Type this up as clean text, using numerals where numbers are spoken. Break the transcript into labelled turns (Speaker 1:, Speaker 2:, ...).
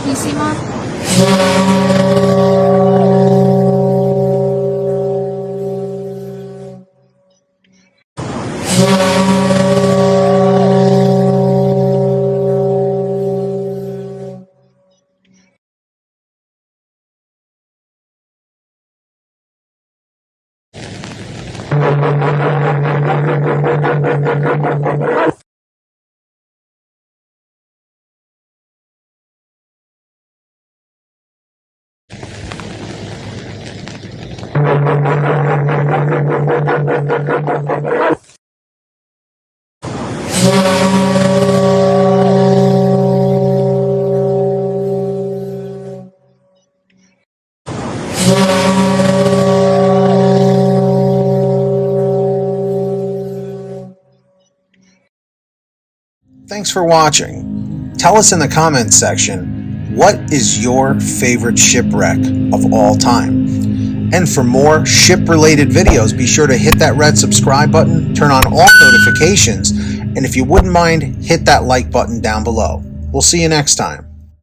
Speaker 1: Fortissima.
Speaker 2: Thanks for watching. Tell us in the comments section, what is your favorite shipwreck of all time? And for more ship-related videos, be sure to hit that red subscribe button, turn on all notifications, and if you wouldn't mind, hit that like button down below. We'll see you next time.